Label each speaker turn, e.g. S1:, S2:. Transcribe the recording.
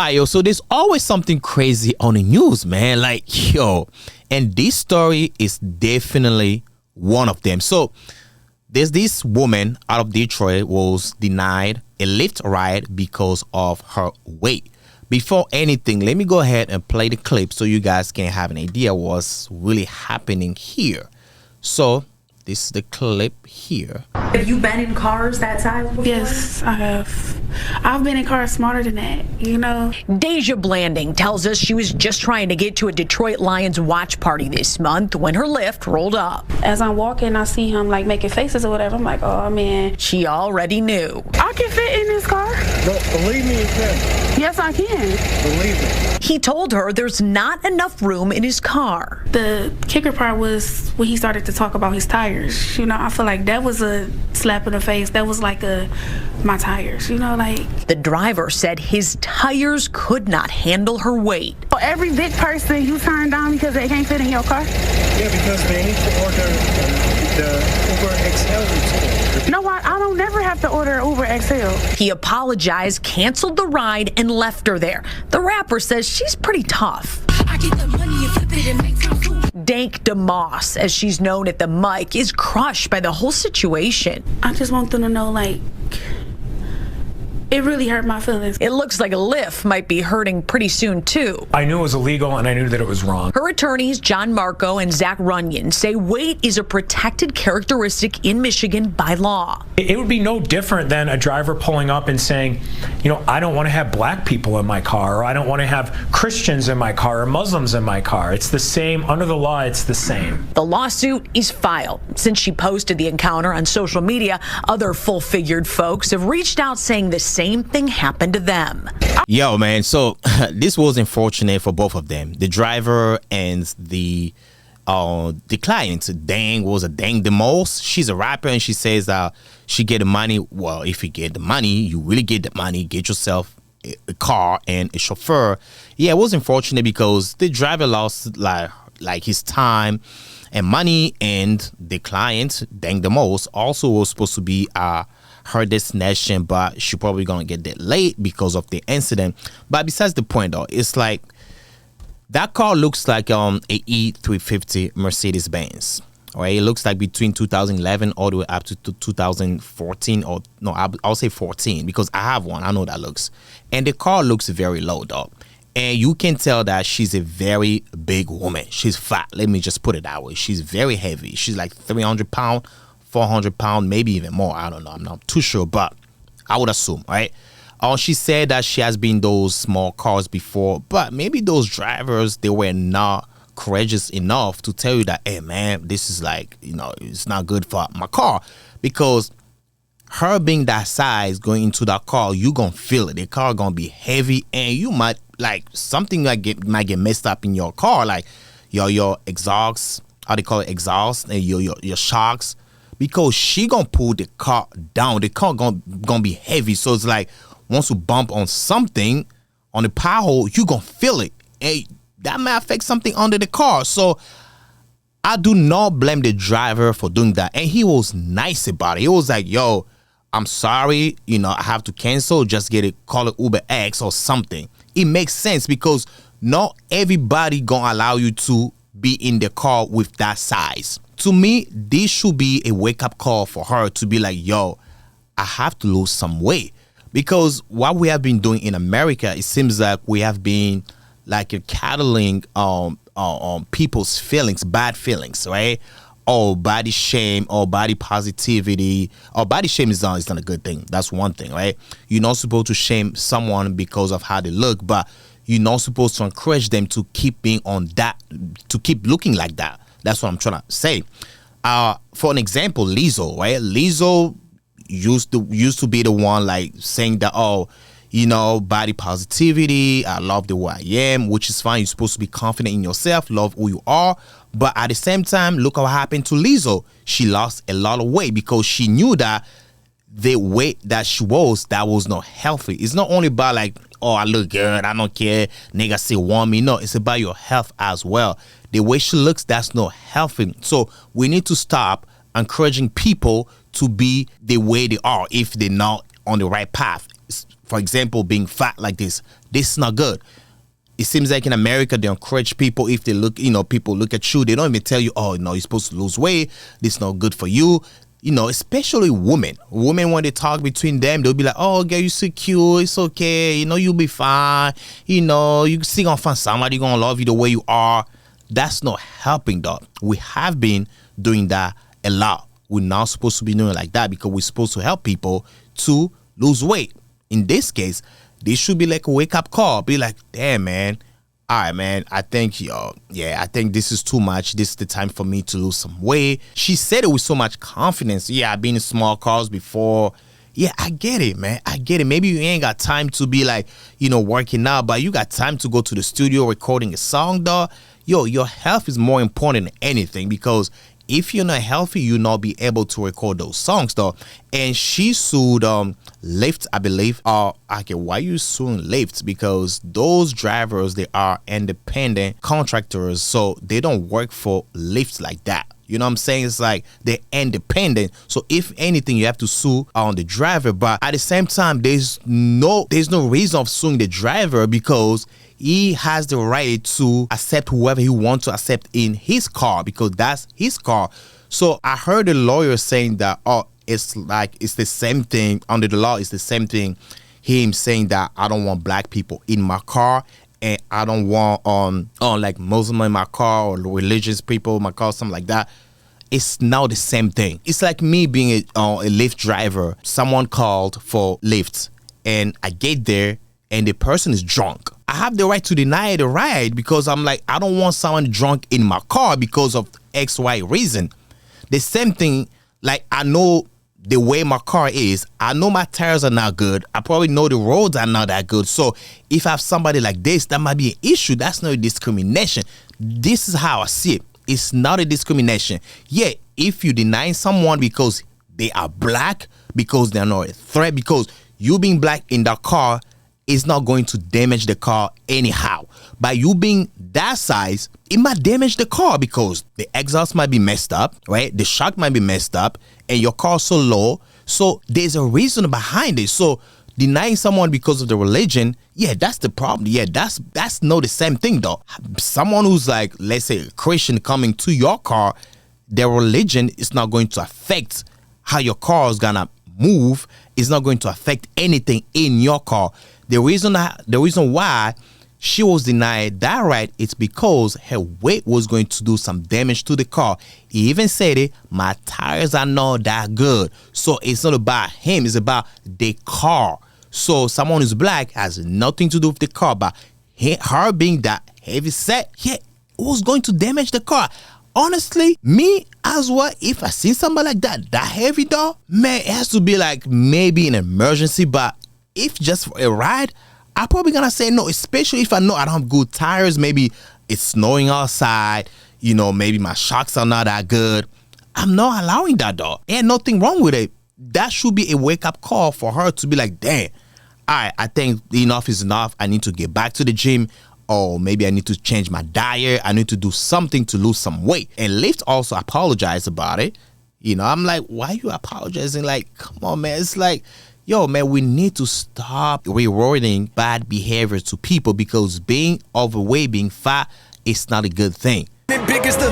S1: Yo, so there's always something crazy on the news, man. Like, yo, and this story is definitely one of them. So there's this woman out of Detroit was denied a Lyft ride because of her weight. Before anything, let me go ahead and play the clip so you guys can have an idea what's really happening here. So this is the clip here.
S2: Have you been in cars that size before?
S3: Yes, I have. I've been in cars smarter than that, you know.
S4: Deja Blanding tells us she was just trying to get to a Detroit Lions watch party this month when her Lyft rolled up.
S3: As I'm walking, I see him like making faces or whatever. I'm like, oh man.
S4: She already knew.
S3: I can fit in this car.
S5: No, believe me, you can.
S3: Yes, I can.
S5: Believe me.
S4: He told her there's not enough room in his car.
S3: The kicker part was when he started to talk about his tires. You know, I feel like that was a slap in the face. That was like my tires, you know, like.
S4: The driver said his tires could not handle her weight.
S3: For every big person you turn down because they can't fit in your car?
S5: Yeah, because they need to order the Uber XL.
S3: You know what? I don't never have to order Uber XL.
S4: He apologized, canceled the ride, and left her there. The rapper says she's pretty tough.
S2: I get the money and flip it and make some food.
S4: Dank Demoss, as she's known at the mic, is crushed by the whole situation.
S3: I just want them to know, like, it really hurt my feelings.
S4: It looks like a Lyft might be hurting pretty soon, too.
S6: I knew it was illegal and I knew that it was wrong.
S4: Her attorneys, John Marco and Zach Runyon, say weight is a protected characteristic in Michigan by law.
S6: It would be no different than a driver pulling up and saying, you know, I don't want to have black people in my car, or I don't want to have Christians in my car, or Muslims in my car. It's the same. Under the law, it's the same.
S4: The lawsuit is filed. Since she posted the encounter on social media, other full-figured folks have reached out saying the same thing happened to them.
S1: Yo, man, so this was unfortunate for both of them, the driver and the client. Dank Demoss. She's a rapper, and she says she get the money. Well, if you get the money, you really get the money. Get yourself a car and a chauffeur. Yeah, it was unfortunate because the driver lost like his time and money, and the client, Dank Demoss, also was supposed to be her destination, but she probably gonna get there late because of the incident. But besides the point, though, it's like that car looks like a E350 Mercedes Benz. Right, it looks like between 2011 all the way up to 2014, or no, I'll say 14 because I have one. I know that looks, and the car looks very low, though. And you can tell that she's a very big woman. She's fat. Let me just put it that way. She's very heavy. She's like 300 pounds, 400 pounds, maybe even more. I don't know. I'm not too sure, but I would assume, right? She said that she has been those small cars before, but maybe those drivers, they were not courageous enough to tell you that, hey, man, this is like, you know, it's not good for my car. Because her being that size going into that car, you gonna feel it. The car gonna be heavy, and you might like something might get messed up in your car, like your exhaust, how they call it, exhaust, and your shocks, because she gonna pull the car down. The car gonna be heavy, so it's like once you bump on something on the pothole, you gonna feel it, and that might affect something under the car. So I do not blame the driver for doing that, and he was nice about it. He was like, yo, I'm sorry, you know, I have to cancel, just call it Uber X or something. It makes sense because not everybody gonna allow you to be in the car with that size. To me, this should be a wake-up call for her to be like, yo, I have to lose some weight. Because what we have been doing in America, it seems like we have been like cattling on people's feelings, bad feelings, right? Or body shame, or body positivity. Or body shame is not a good thing. That's one thing, right? You're not supposed to shame someone because of how they look, but you're not supposed to encourage them to keep being on that, to keep looking like that. That's what I'm trying to say. For an example, Lizzo, right? Lizzo used to be the one like saying that, oh, you know, body positivity, I love the way I am, which is fine. You're supposed to be confident in yourself, love who you are. But at the same time, look what happened to Lizzo. She lost a lot of weight because she knew that the weight that she was, that was not healthy. It's not only about like, oh, I look good, I don't care, niggas still want me. No, it's about your health as well. The way she looks, that's not healthy. So we need to stop encouraging people to be the way they are if they're not on the right path. for example, being fat like this is not good. It seems like in America, they encourage people, if they look, people look at you, they don't even tell you, oh, no, you're supposed to lose weight. This is not good for you. Especially women. Women, when they talk between them, they'll be like, oh, girl, you're so cute. It's okay. You'll be fine. You still gonna find somebody gonna love you the way you are. That's not helping, though. We have been doing that a lot. We're not supposed to be doing it like that because we're supposed to help people to lose weight. In this case, this should be like a wake-up call. Be like, damn, man. All right, man, I think this is too much. This is the time for me to lose some weight. She said it with so much confidence. Yeah, I've been in small cars before. Yeah, I get it, man. I get it. Maybe you ain't got time to be like, working out, but you got time to go to the studio recording a song, though. Yo, your health is more important than anything, because if you're not healthy, you'll not be able to record those songs, though. And she sued Lyft, I believe. Okay, why are you suing Lyft? Because those drivers, they are independent contractors, so they don't work for Lyft like that. You know what I'm saying? It's like they're independent. So if anything, you have to sue on the driver. But at the same time, there's no reason of suing the driver, because he has the right to accept whoever he wants to accept in his car, because that's his car. So I heard the lawyer saying that, it's the same thing under the law. It's the same thing. Him saying that I don't want black people in my car, and I don't want like Muslim in my car, or religious people in my car, something like that. It's now the same thing. It's like me being a Lyft driver. Someone called for Lyft, and I get there, and the person is drunk. I have the right to deny the ride, because I'm like, I don't want someone drunk in my car because of X, Y reason. The same thing, like, I know the way my car is. I know my tires are not good. I probably know the roads are not that good. So if I have somebody like this, that might be an issue. That's not a discrimination. This is how I see it. It's not a discrimination. Yeah, if you deny someone because they are black, because they're not a threat, because you being black in that car is not going to damage the car anyhow. By you being that size, it might damage the car, because the exhaust might be messed up, right? The shock might be messed up, and your car's so low. So there's a reason behind it. So denying someone because of the religion, yeah, that's the problem. Yeah, that's not the same thing, though. Someone who's like, let's say, a Christian coming to your car, their religion is not going to affect how your car is gonna move. It's not going to affect anything in your car. The reason why she was denied that right is because her weight was going to do some damage to the car. He even said it, my tires are not that good. So it's not about him, it's about the car. So someone who's black has nothing to do with the car, but her being that heavy set, yeah, it was going to damage the car. Honestly, me as well, if I see somebody like that heavy, though, man, it has to be like maybe an emergency. But if just for a ride, I'm probably gonna say no, especially if I know I don't have good tires. Maybe it's snowing outside, maybe my shocks are not that good. I'm not allowing that, though. Ain't nothing wrong with it. That should be a wake-up call for her to be like, damn, all right, I think enough is enough. I need to get back to the gym, or maybe I need to change my diet. I need to do something to lose some weight. And Lyft also apologized about it. I'm like, why are you apologizing? Like, come on, man. It's like, yo, man, we need to stop rewarding bad behavior to people, because being overweight, being fat, is not a good thing.
S7: Big as the